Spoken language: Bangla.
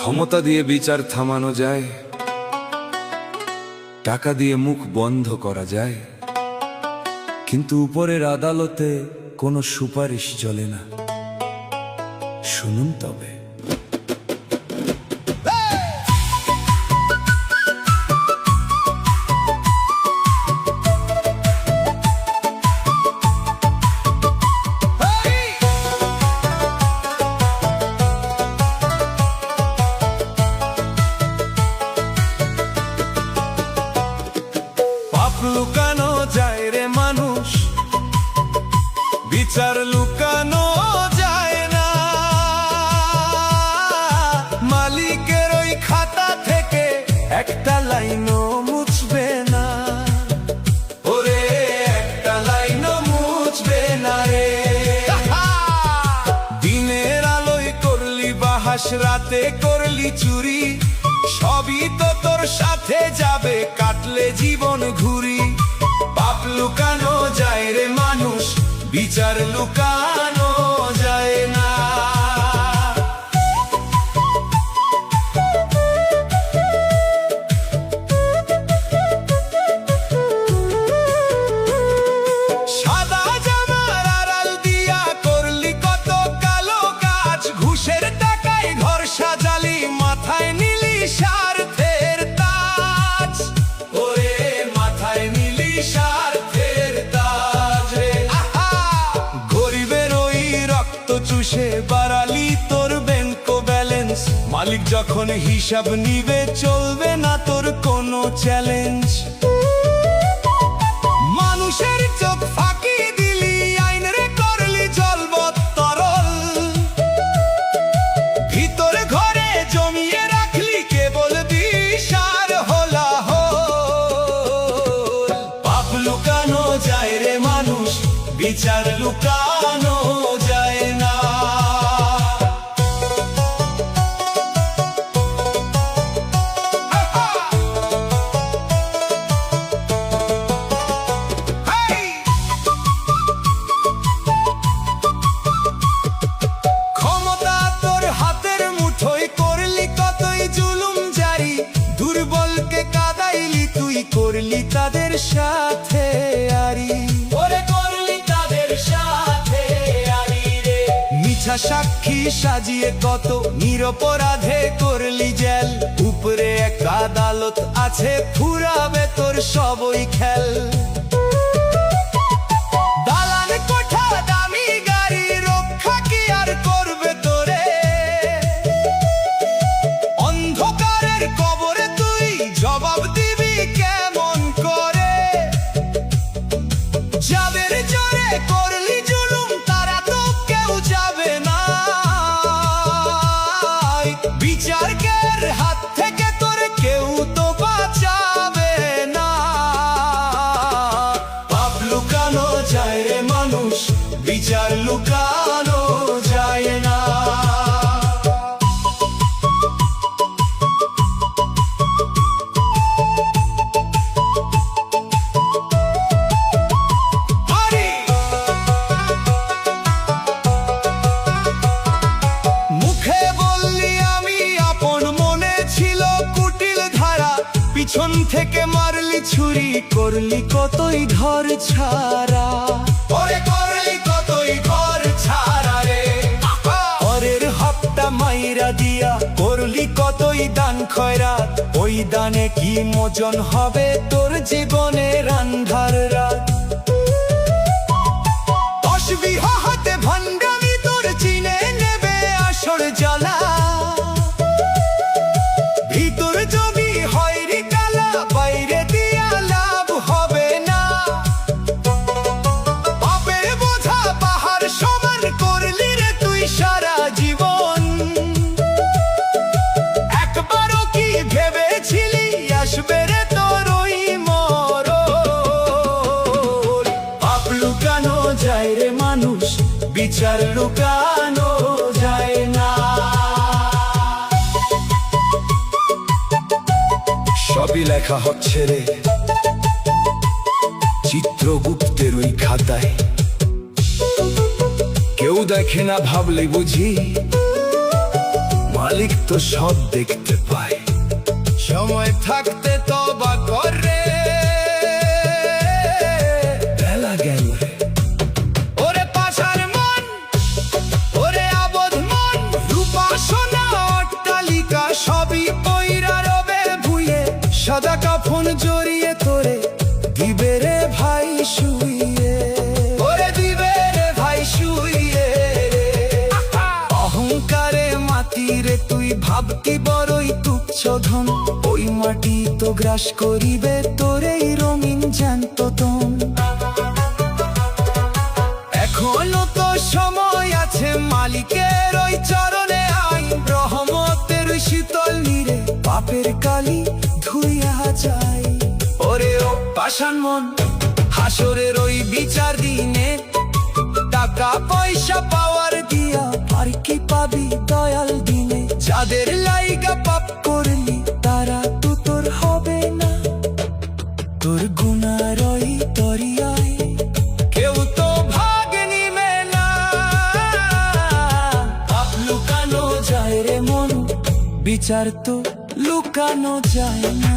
ক্ষমতা দিয়ে বিচার থামানো যায়, টাকা দিয়ে মুখ বন্ধ করা যায়, কিন্তু উপরের আদালতে কোনো সুপারিশ চলে না। শুনুন তবে, লুকানো যায় রে মানুষ, বিচার লুকানো যায় না। মালিকের ওই খাতা থেকে একটা লাইনও মুছবে না, ওরে একটা লাইনও মুছবে না রে। দিনের আলোয় করলি বাহাস, রাতে করলি চুরি, সবই তো তোর সাথে যাবে কাটলে জীবন ঘুরি। পাপ লুকানো যায় রে মানুষ, বিচার লুকানো যায় না। সাদা জামার আড়াল দিয়া করলি কত কালো কাজ, ঘুষের টাকায় ঘর সাজালি, মাথায় নিলি স্বার্থের তাজ, ওরে মাথায় নিলি স্বার্থের তাজ রে। গরিবের ওই রক্ত চুষে বাড়ালি তোর ব্যাংক ব্যালেন্স, মালিক যখন হিসাব নিবে চলবে না তোর কোনো চ্যালেঞ্জ। মানুষের চোখ ফাঁকি দিলি, আইন রে করলি জলবত্তরল, ভিতরে ঘরে জমিয়ে রাখলি কেবল দিশার হলাহল। পাপ লুকানো যায় রে মানুষ, বিচার লুকানো যায় না। ক্ষমতা তোর হাতের মুঠোয়, করলি কতই জুলুম জারি, দুর্বলকে কাদাইলি তুই, করলি তাদের সাথে আরি, ওরে করলি তাদের সাথে আরি রে। মিছা সাক্ষী সাজিয়ে কত নিরপরাধে করলি জেল, উপরে এক আদালত আছে ফুরাবে তোর সবই খেল। দালান কোঠা দামি গাড়ি, রক্ষা কি আর করবে তোরে, অন্ধকারের কবরে তুই জবাব দিবি কেমন করে। যাদের জোরে করলি জুলুম, তারা তো কেউ যাবে না, বিচারকের হাত থেকে তোর কেউ তো বাঁচাবে না। পাপ লুকানো যায় রে মানুষ, বিচার লুকানো যায় না। মুখে বললি আমি আপন, মনে ছিল কুটিল ধারা, পিছন থেকে মারলি ছুরি, করলি কতই ঘর ছাড়া, ওরে করলি কতই ঘর ছাড়া রে। পরের হপ্তা মাইরা দিয়া করলি কতই দান খয়রাত, ওই দানে কি মোচন হবে তোর জীবনের আন্ধার রাত। তসবিহ হাতে ভণ্ডামি তোর চিনে নেবে আসর জ্বালা, ভিতর যদি হয় রে কালা, বাইরে দিয়া লাভ হবে না। পাপের বোঝা পাহাড় সমান করলি রে তুই সারা জীবন, একবারও কি ভেবেছিলি আসবে রে তোর ওই মরণ। পাপ লুকানো যায় রে মানুষ, বিচার লুকানো যায় না। সবই লেখা হচ্ছে রে চিত্রগুপ্তের ওই খাতায়, কেউ দেখে না ভাবলে বুঝি মালিক তো সব দেখতে পায়, সময় থাকতে তওবা করে। বেলা গেল রে, ওরে পাষাণ মন, ওরে আবদ্ধ মন, রূপা সোনা অট্টালিকা সবই পইরা রবে ভুইয়ে, সাদা কাফন জড়িয়ে তোরে দিবে রে ভাই শুইয়ে, ওরে দিবে রে ভাই শুইয়ে রে। অহংকারে মাটি রে তুই ভাবতি বড়ই তুচ্ছ ধন, ওই মাটি তো গ্রাস করিবে তোরেই রঙিন জ্যান্ত তন। এখনো তো সময় আছে, মালিকের ওই চরণে আই, রহমতের শীতল নীরে পাপের কালি ধুইয়া যায়। ওরে ও পাষাণ মন, হাসরের ওই বিচার দিনে টাকা পয়সা পাওয়ার দিয়া আর কি পাবি দয়াল দিনে। যাদের লাইগা পাপ করলি তারা তো তোর হবে না, তোর গুনার ওই দরিয়ায় কেউ তো ভাগ নিবে না। পাপ লুকানো যায় রে মন, বিচার তো লুকানো যায় না।